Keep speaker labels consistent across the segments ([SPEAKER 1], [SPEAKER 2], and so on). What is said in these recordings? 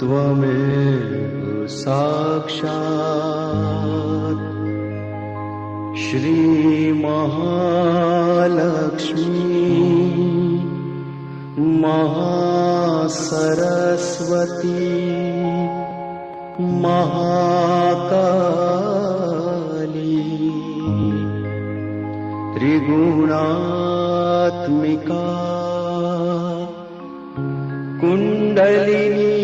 [SPEAKER 1] त्वमेव साक्षात् श्री महालक्ष्मी महासरस्वती महाकाली त्रिगुणात्मिका कुंडलिनी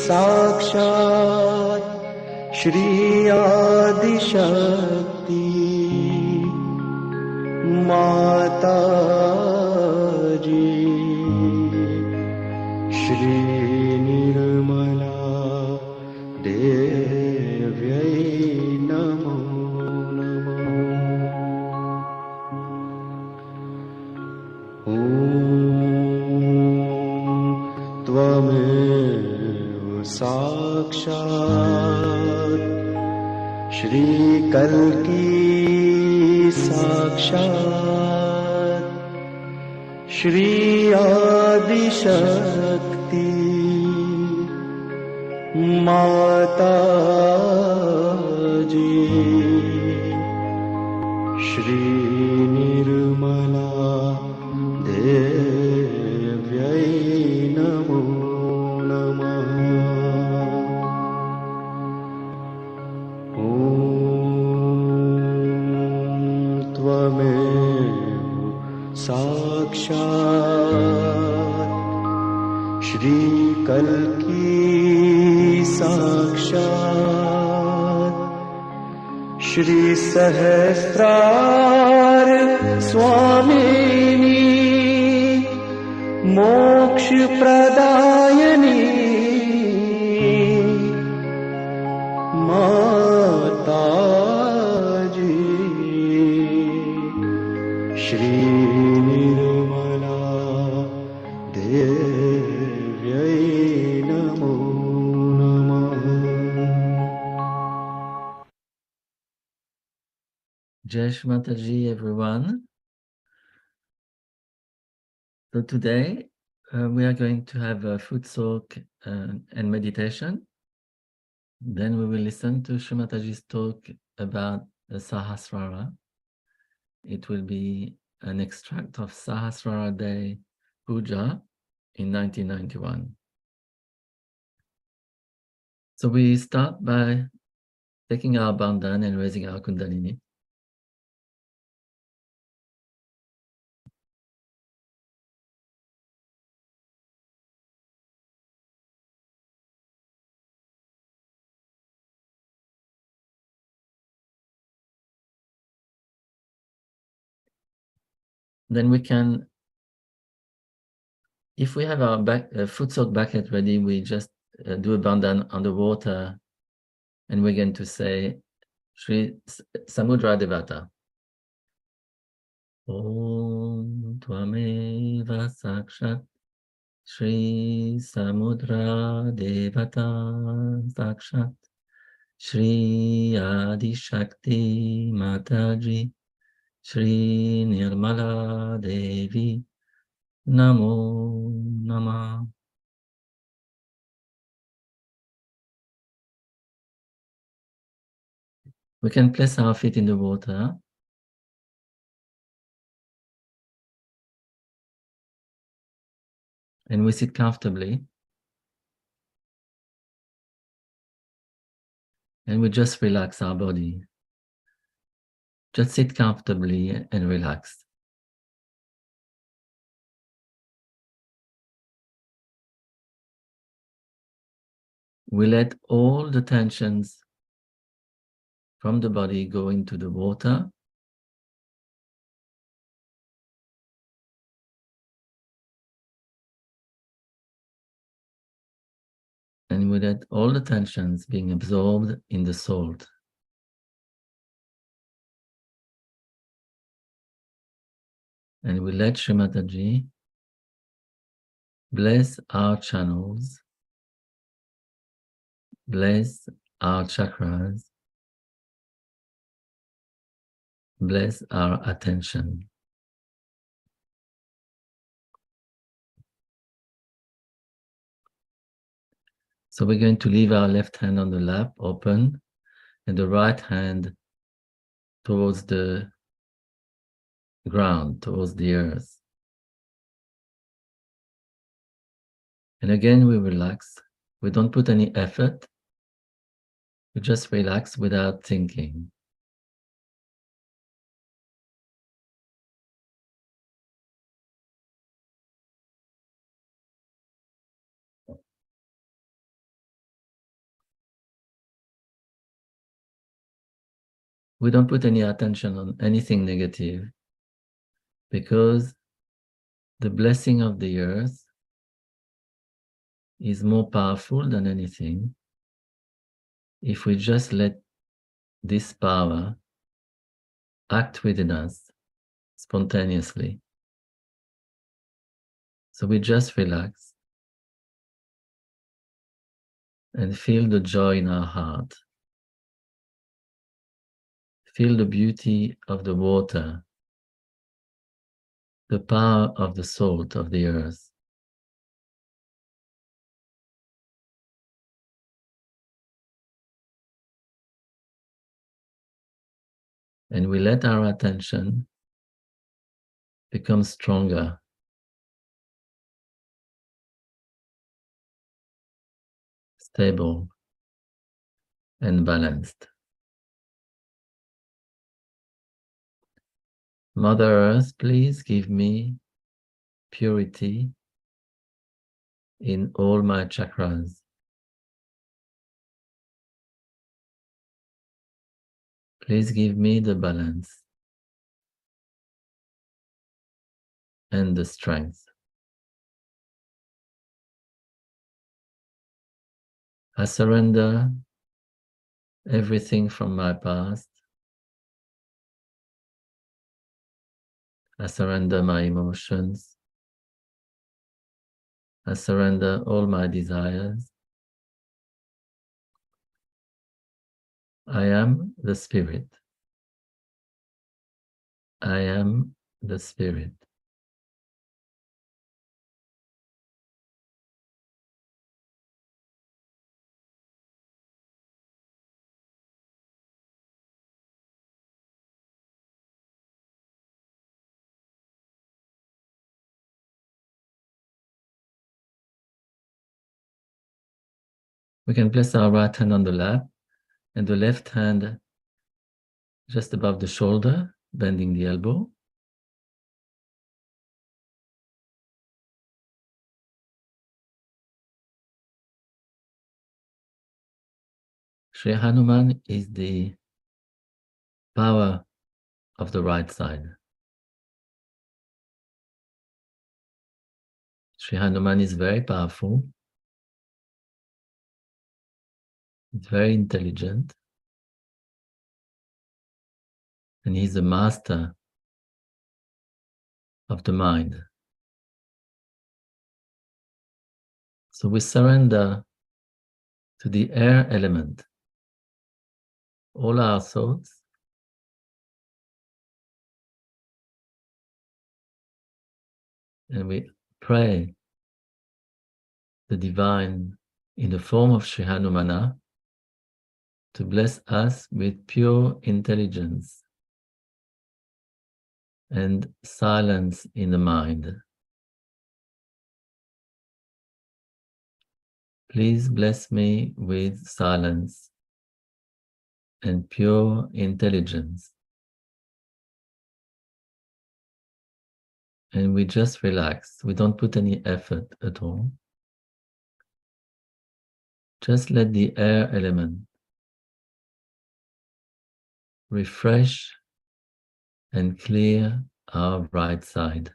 [SPEAKER 1] साक्षात् श्री आदिशक्ति माताजी श्री निर्मला देव्यै नमो नमः। ॐ त्वमेव साक्षात् श्री कल्की साक्षात् श्री आदिशक्ति माताजी श्री निर्मला देव्यै नमो नमः। ॐ त्वमेव साक्षात् श्री कल्की साक्षात् श्री सहस्रार स्वामिनी मोक्ष प्रदायिनी माताजी श्री निर्मला देव्यै नमो नमः।
[SPEAKER 2] Jai Shri Mataji, everyone. So today we are going to have a food soak and meditation. Then we will listen to Shri Mataji's talk about the Sahasrara. It will be an extract of Sahasrara Day Puja in 1991. So we start by taking our bandhan and raising our Kundalini. Then we can, if we have our foot soak bucket ready, we just do a bandhan on the water, and we're going to say Shri Samudra Devata. Om Tvameva Sakshat Shri Samudra Devata Sakshat Shri Adi Shakti Mataji Shri Nirmala Devi Namo Namah. We can place our feet in the water. And we sit comfortably. And we just relax our body. Just sit comfortably and relax. We let all the tensions from the body go into the water. And we let all the tensions being absorbed in the salt. And we let Shri Mataji bless our channels, bless our chakras, bless our attention. So we're going to leave our left hand on the lap open and the right hand towards the ground, towards the earth. And again, we relax. We don't put any effort. We just relax without thinking. We don't put any attention on anything negative because the blessing of the earth is more powerful than anything if we just let this power act within us spontaneously. So we just relax and feel the joy in our heart. Feel the beauty of the water, the power of the salt of the earth. And we let our attention become stronger, stable, and balanced. Mother Earth, please give me purity in all my chakras. Please give me the balance and the strength. I surrender everything from my past. I surrender my emotions. I surrender all my desires. I am the Spirit. I am the Spirit. We can place our right hand on the lap and the left hand just above the shoulder, bending the elbow. Shri Hanuman is the power of the right side. Shri Hanuman is very powerful. He's very intelligent. And he's the master of the mind. So we surrender to the air element, all our thoughts, and we pray the divine in the form of Shri Hanumana to bless us with pure intelligence and silence in the mind. Please bless me with silence and pure intelligence. And we just relax. We don't put any effort at all. Just let the air element refresh and clear our right side.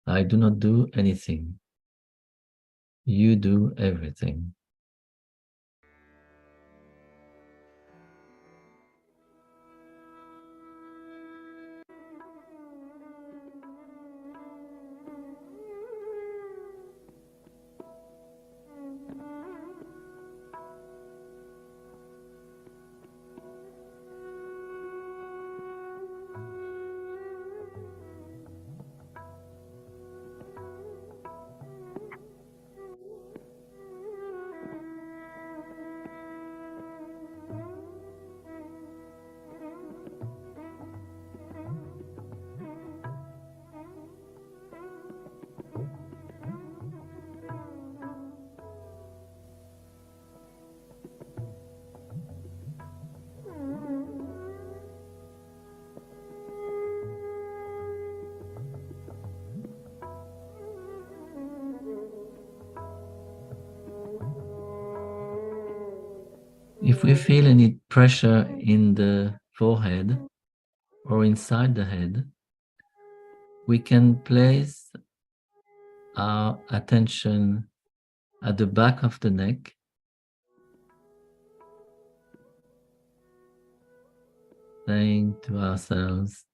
[SPEAKER 2] I do not do anything. You do everything. If we feel any pressure in the forehead or inside the head, we can place our attention at the back of the neck, saying to ourselves,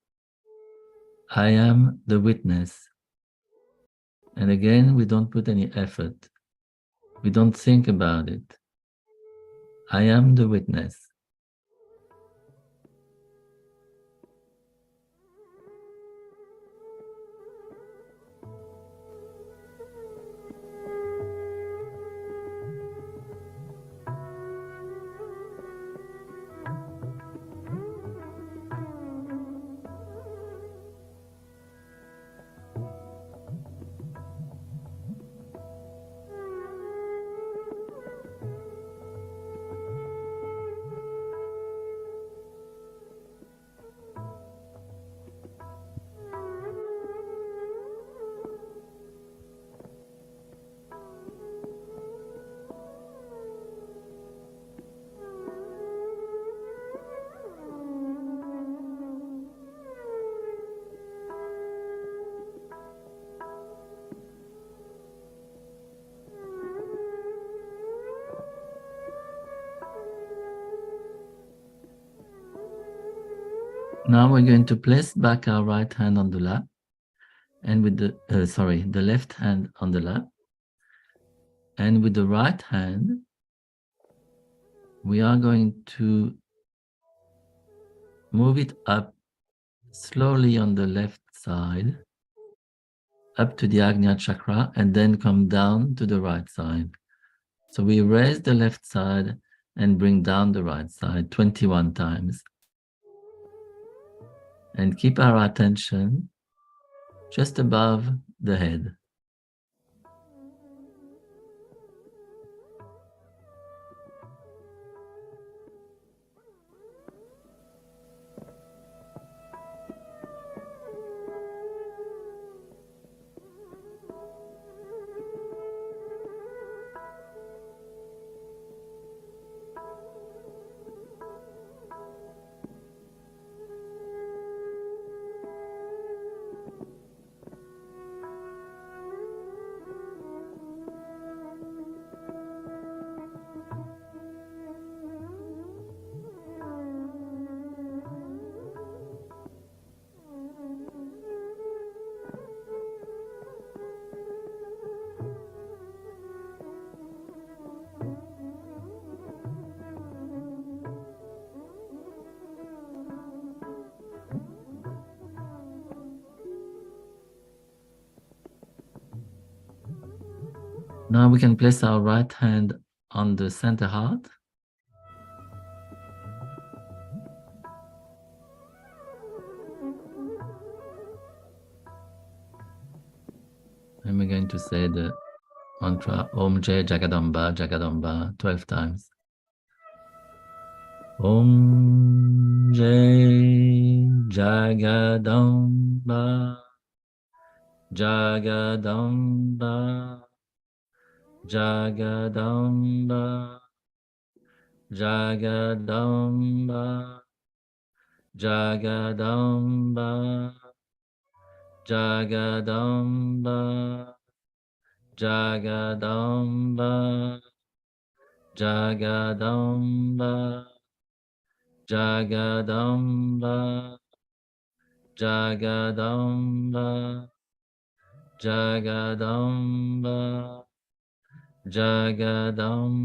[SPEAKER 2] I am the witness. And again, we don't put any effort. We don't think about it. I am the witness. Now we're going to place back our right hand on the lap, and with the left hand on the lap, and with the right hand, we are going to move it up slowly on the left side, up to the Ajna chakra, and then come down to the right side. So we raise the left side and bring down the right side 21 times. And keep our attention just above the head. Now we can place our right hand on the center heart. And we're going to say the mantra Om Jai Jagadamba Jagadamba 12 times. Om Jai Jagadamba Jagadamba Jagadamba Jagadamba Jagadamba Jagadamba Jagadamba Jagadamba Jagadamba Jagadamba Jagadamba Jagadamba.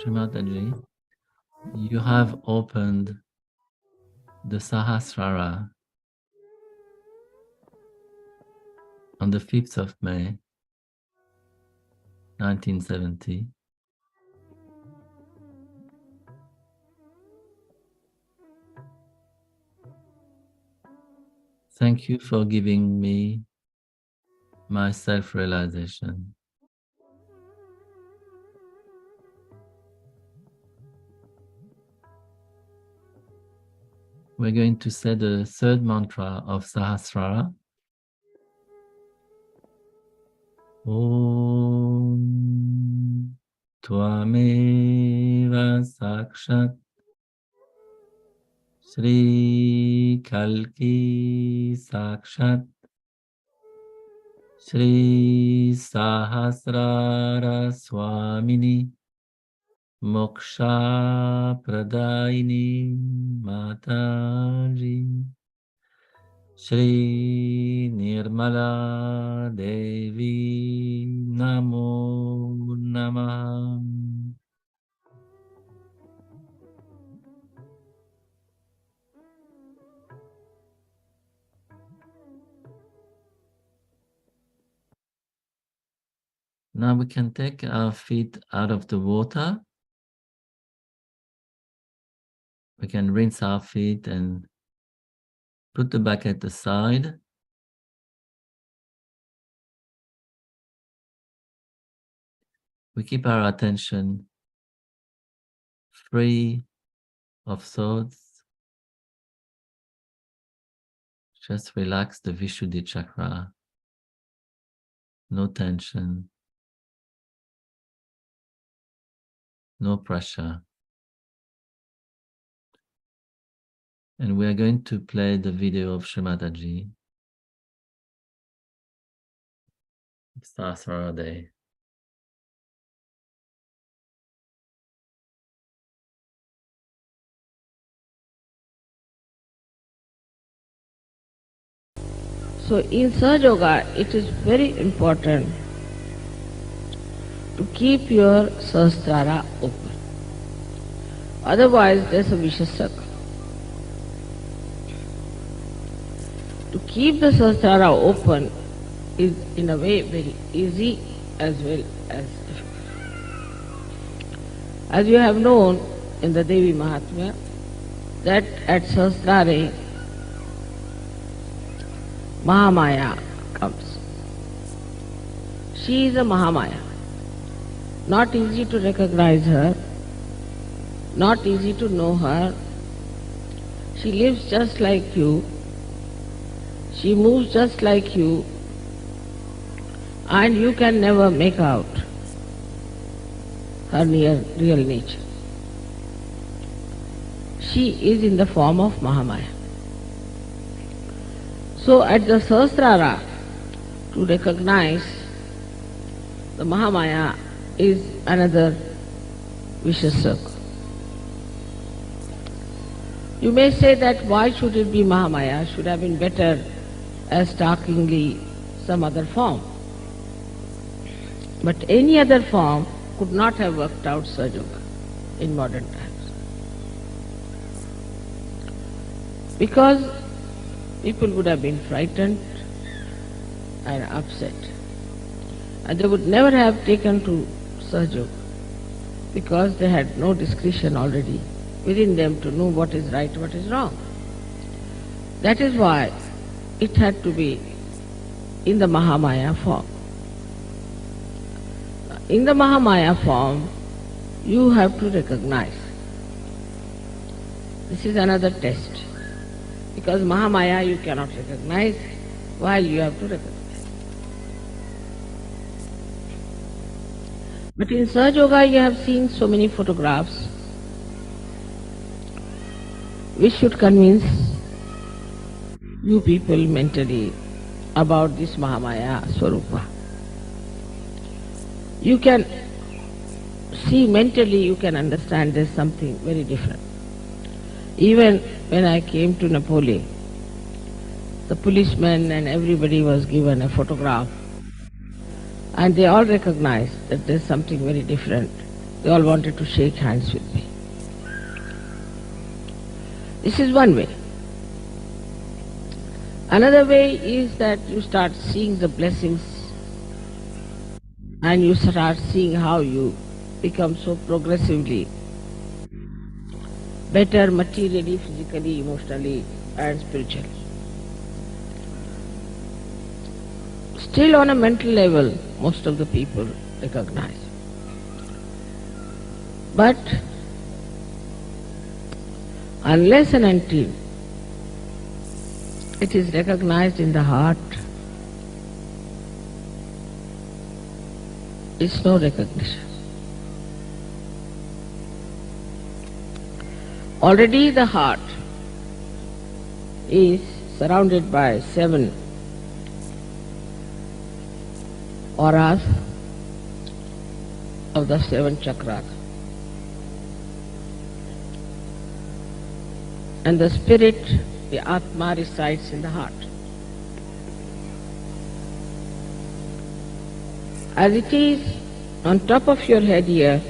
[SPEAKER 2] Shri Mataji, you have opened the Sahasrara on the 5th of May, 1970. Thank you for giving me my self-realization. We're going to say the third mantra of Sahasrara. Om Tvameva Sakshat Shri Kalki Sakshat Shri Sahasrara Swamini Moksha Pradaini Mataji Shri Nirmala Devi Namo Namah. Now we can take our feet out of the water. We can rinse our feet and put the bucket aside. We keep our attention free of thoughts. Just relax the Vishuddhi chakra. No tension. No pressure. And we are going to play the video of Shri Mataji. Sahasrara Day.
[SPEAKER 3] So in Sahaja Yoga, it is very important to keep your Sahasrara open. Otherwise, there's a vicious circle. To keep the Sahasrara open is in a way very easy as well as difficult. As you have known in the Devi Mahatmya, that at Sahasrare, Mahamaya comes. She is a Mahamaya. Not easy to recognize her, not easy to know her. She lives just like you, she moves just like you, and you can never make out her real nature. She is in the form of Mahamaya. So at the Sahasrara, to recognize the Mahamaya is another vicious circle. You may say that why should it be Mahamaya? Should have been better as startlingly some other form. But any other form could not have worked out Sahaja Yoga in modern times. Because people would have been frightened and upset. And they would never have taken to Sahaja Yoga because they had no discretion already within them to know what is right, what is wrong. That is why it had to be in the Mahamaya form. In the Mahamaya form, you have to recognize. This is another test. Because Mahamaya you cannot recognize, while you have to recognize. But in Sahaja Yoga you have seen so many photographs which should convince you people mentally about this Mahamaya Swarupa. You can see mentally, you can understand there's something very different. Even when I came to Napoli, the policemen and everybody was given a photograph and they all recognized that there's something very different They all wanted to shake hands with me. This is one way. Another way is that you start seeing the blessings and you start seeing how you become so progressively better materially, physically, emotionally and spiritually. Still on a mental level, most of the people recognize. But unless and until it is recognized in the heart, it's no recognition. Already the heart is surrounded by 7 auras of the 7 chakras. And the spirit, the Atma, resides in the heart. As it is on top of your head here,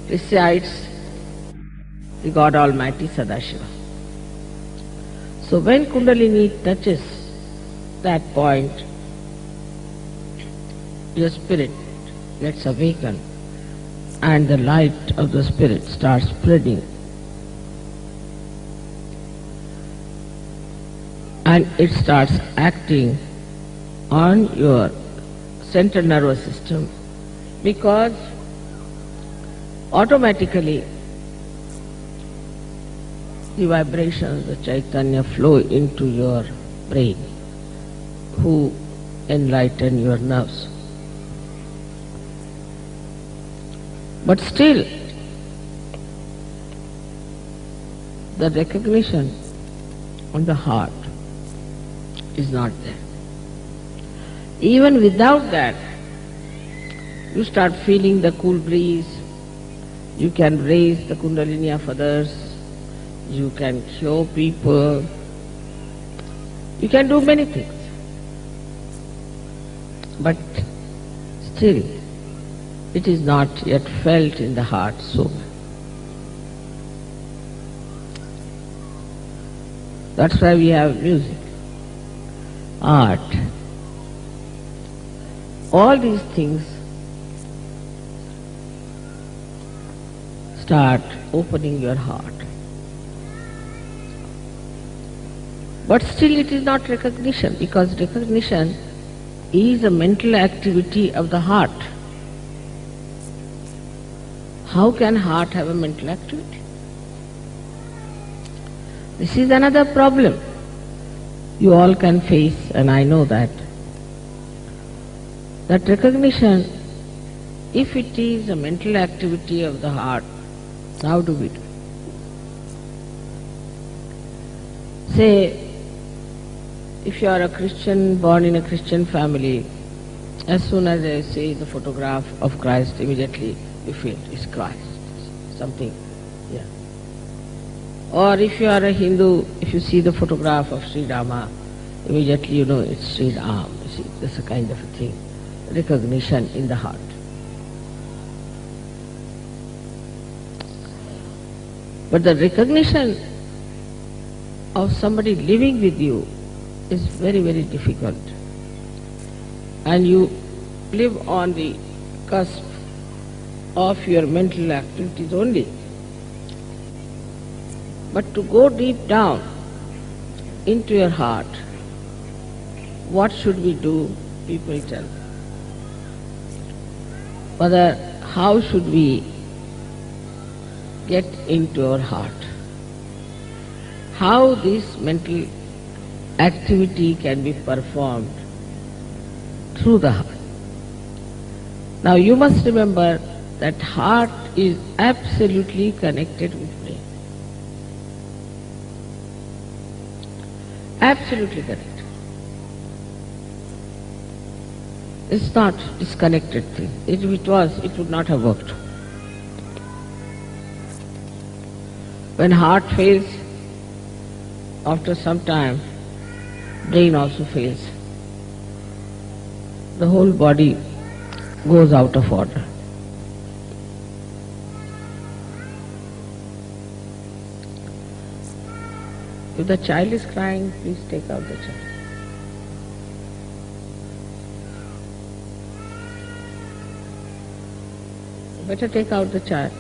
[SPEAKER 3] resides the God Almighty Sadashiva. So when Kundalini touches that point, your spirit gets awakened and the light of the spirit starts spreading. And it starts acting on your central nervous system, because automatically the vibrations, the Chaitanya flow into your brain, who enlighten your nerves. But still, the recognition on the heart is not there. Even without that, you start feeling the cool breeze, you can raise the Kundalini of others, you can cure people, you can do many things. But still, it is not yet felt in the heart so. That's why we have music, art. All these things start opening your heart. But still it is not recognition, because recognition is a mental activity of the heart. How can heart have a mental activity? This is another problem you all can face, and I know that. That recognition, if it is a mental activity of the heart, how do we do? Say, if you are a Christian, born in a Christian family, as soon as I see the photograph of Christ, immediately you feel it's Christ, something, yeah. Or if you are a Hindu, if you see the photograph of Sri Rama, immediately you know it's Sri Ram. You see, that's a kind of a thing, recognition in the heart. But the recognition of somebody living with you is very, very difficult. And you live on the cusp of your mental activities only. But to go deep down into your heart, what should we do? People tell. Mother, how should we get into our heart? How this mental activity can be performed through the heart? Now you must remember that heart is absolutely connected with brain. Absolutely connected. It's not disconnected thing. If it was, it would not have worked. When heart fails, after some time, brain also fails. The whole body goes out of order. If the child is crying, please take out the child. Better take out the child.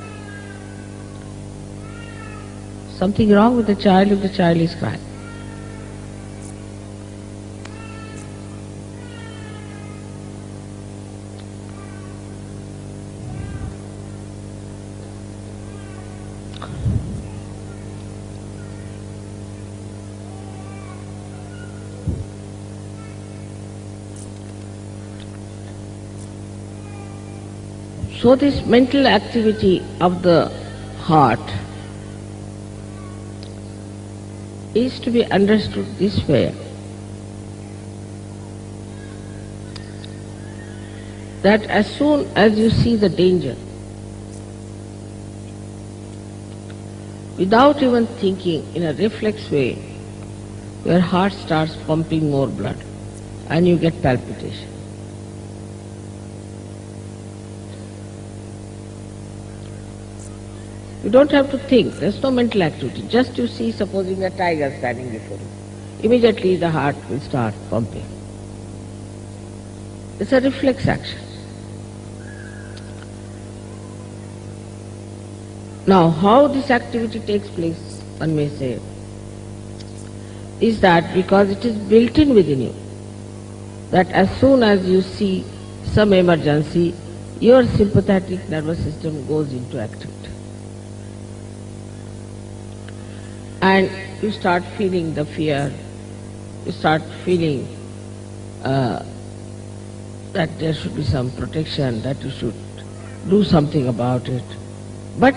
[SPEAKER 3] Something wrong with the child if the child is crying. So this mental activity of the heart is to be understood this way, that as soon as you see the danger, without even thinking, in a reflex way, your heart starts pumping more blood and you get palpitation. You don't have to think, there's no mental activity. Just you see, supposing a tiger standing before you, immediately the heart will start pumping. It's a reflex action. Now, how this activity takes place, one may say, is that because it is built in within you, that as soon as you see some emergency, your sympathetic nervous system goes into activity. And you start feeling the fear, you start feeling that there should be some protection, that you should do something about it. But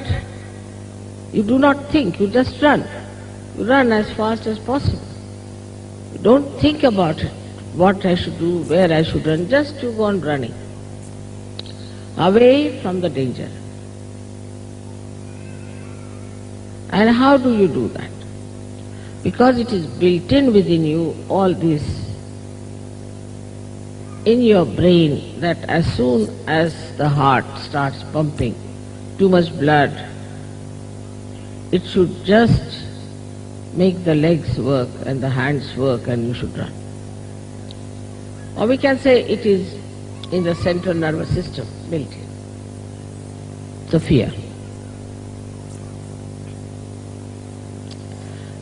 [SPEAKER 3] you do not think, you just run. You run as fast as possible. You don't think about it, what I should do, where I should run, just you go on running, away from the danger. And how do you do that? Because it is built in within you, all this, in your brain, that as soon as the heart starts pumping too much blood, it should just make the legs work and the hands work and you should run. Or we can say it is in the central nervous system built in. It's a fear.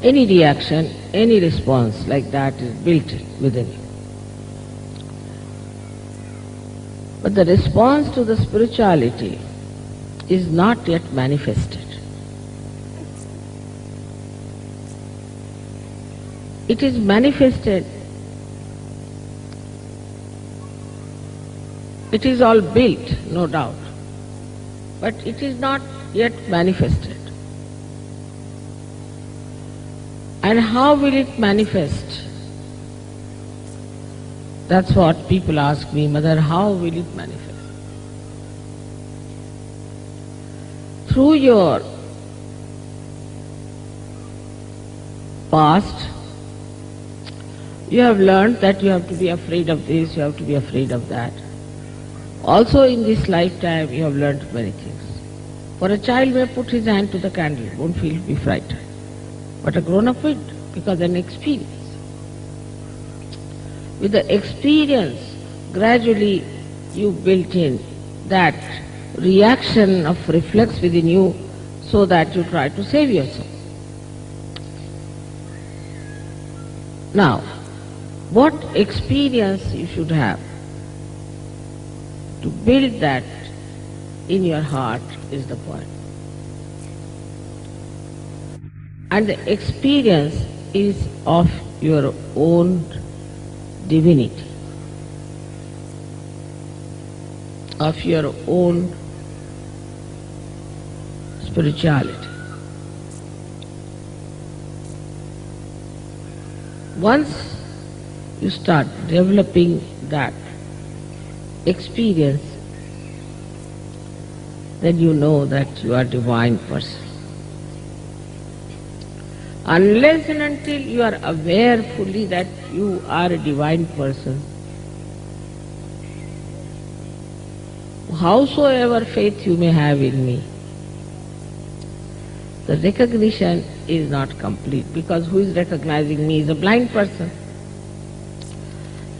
[SPEAKER 3] Any reaction, any response like that is built in within you. But the response to the spirituality is not yet manifested. It is manifested. It is all built, no doubt, but it is not yet manifested. And how will it manifest? That's what people ask me, Mother, how will it manifest? Through your past, you have learned that you have to be afraid of this, you have to be afraid of that. Also in this lifetime you have learned many things. For a child may put his hand to the candle, won't be frightened. But a grown-up will, because an experience. With the experience, gradually you built in that reaction of reflex within you so that you try to save yourself. Now, what experience you should have to build that in your heart is the point. And the experience is of your own divinity, of your own spirituality. Once you start developing that experience, then you know that you are a divine person. Unless and until you are aware fully that you are a divine person, howsoever faith you may have in me, the recognition is not complete, because who is recognizing me is a blind person.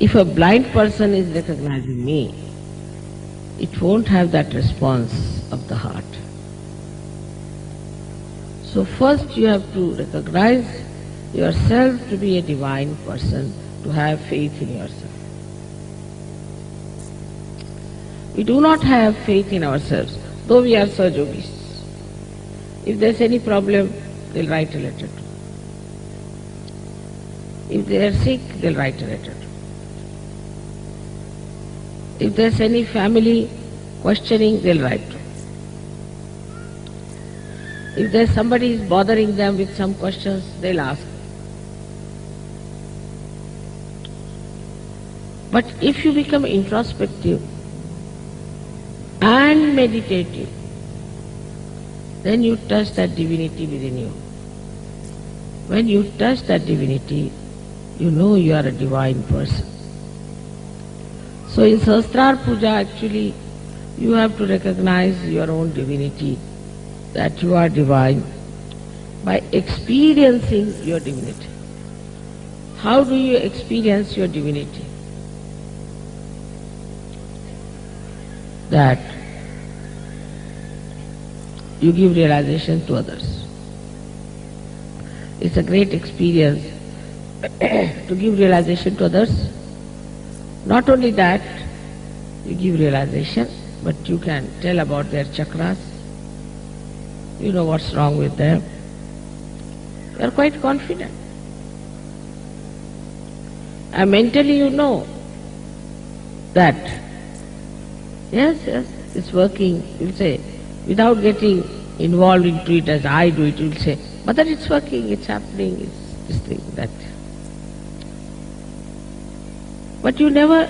[SPEAKER 3] If a blind person is recognizing me, it won't have that response of the heart. So first you have to recognize yourself to be a divine person, to have faith in yourself. We do not have faith in ourselves, though we are Sahaja Yogis. If there's any problem, they'll write a letter to. If they are sick, they'll write a letter to. If there's any family questioning, they'll write to. If there's somebody is bothering them with some questions, they'll ask. But if you become introspective and meditative, then you touch that divinity within you. When you touch that divinity, you know you are a divine person. So in Sahasrar Puja, actually, you have to recognize your own divinity, that you are divine, by experiencing your divinity. How do you experience your divinity? That you give realization to others. It's a great experience to give realization to others. Not only that, you give realization, but you can tell about their chakras. You know what's wrong with them. You are quite confident. And mentally you know that, yes, it's working. You'll say, without getting involved into it as I do it, you'll say, Mother, it's working, it's happening, it's this thing, that. But you never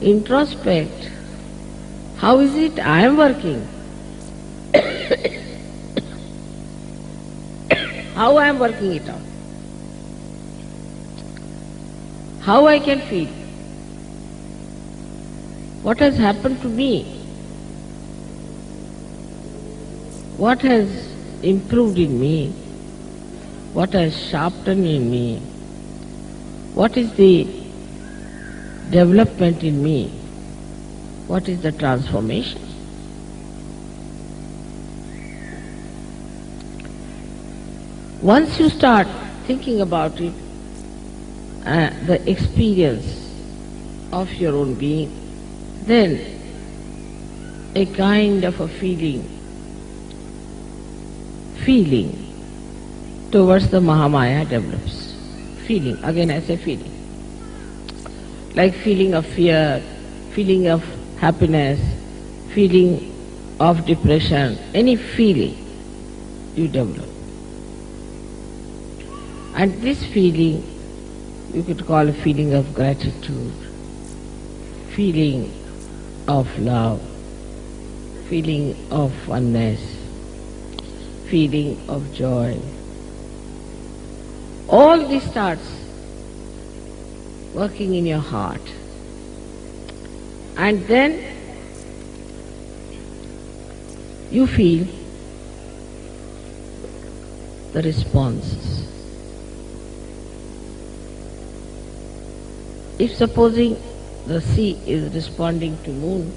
[SPEAKER 3] introspect. How is it I am working? How I am working it out? How I can feel? What has happened to me? What has improved in me? What has sharpened in me? What is the development in me? What is the transformation? Once you start thinking about it, the experience of your own being, then a kind of a feeling towards the Mahamaya develops. Feeling, again I say feeling. Like feeling of fear, feeling of happiness, feeling of depression, any feeling you develop. And this feeling you could call a feeling of gratitude, feeling of love, feeling of oneness, feeling of joy. All this starts working in your heart. And then you feel the responses. If supposing the sea is responding to moon,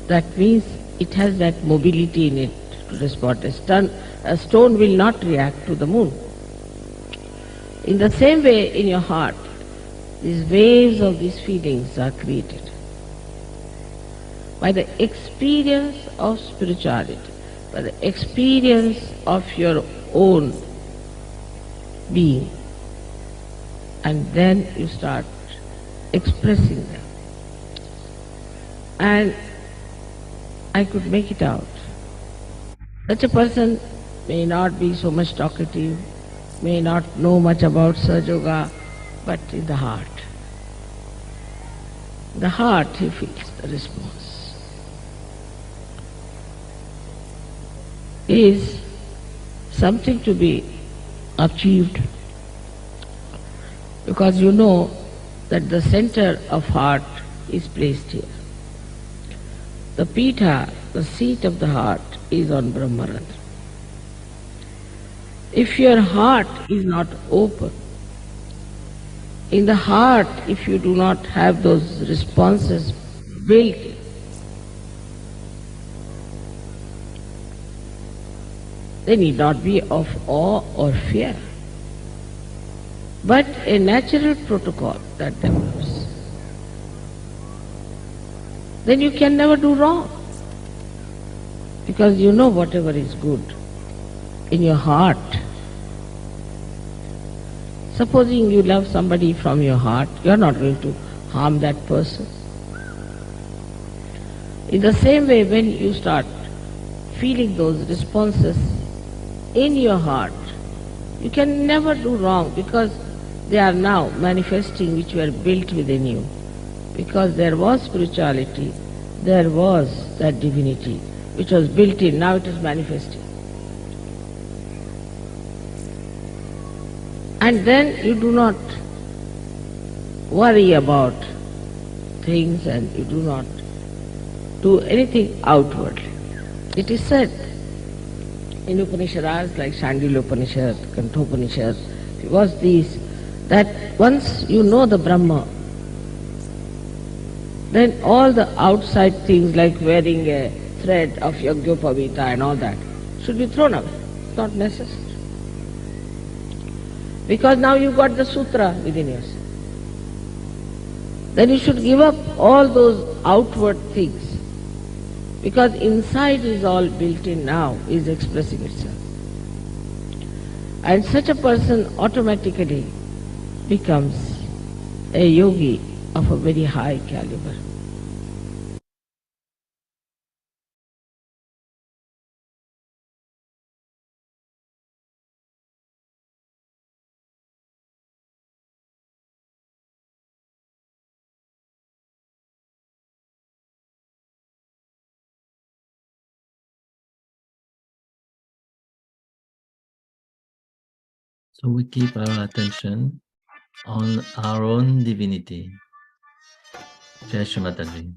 [SPEAKER 3] that means it has that mobility in it to respond. A stone will not react to the moon. In the same way, in your heart, these waves of these feelings are created by the experience of spirituality, by the experience of your own being. And then you start expressing them. And I could make it out. Such a person may not be so much talkative, may not know much about Sahaja Yoga, but in the heart he feels the response. Is something to be achieved, because you know that the center of heart is placed here. The Pitha, the seat of the heart, is on Brahmarandra. if your heart is not open, in the heart, if you do not have those responses built in, they need not be of awe or fear, but a natural protocol that develops. Then you can never do wrong, because you know whatever is good in your heart. Supposing you love somebody from your heart, you are not going to harm that person. In the same way, when you start feeling those responses in your heart, you can never do wrong, because they are now manifesting which were built within you. Because there was spirituality, there was that divinity which was built in, now it is manifesting. And then you do not worry about things and you do not do anything outwardly. It is said in Upanishads like Shandilya Upanishad, Kantopanishad, it was these, that once you know the Brahma, then all the outside things like wearing a thread of Yagyopavita and all that should be thrown away. It's not necessary. Because now you've got the sutra within yourself. Then you should give up all those outward things, because inside is all built in now, is expressing itself. And such a person automatically becomes a yogi of a very high caliber.
[SPEAKER 2] So we keep our attention on our own divinity. Jai Shri Mataji.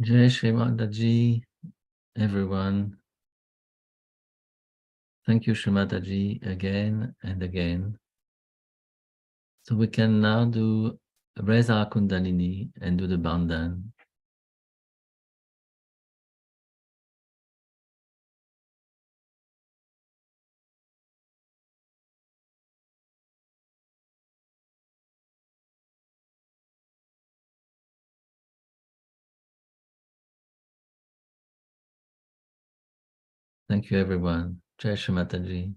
[SPEAKER 2] Jai Shri Mataji, everyone. Thank you, Shri Mataji, again and again. So we can now raise our Kundalini and do the bandhan. Thank you, everyone. Jai Shri Mataji.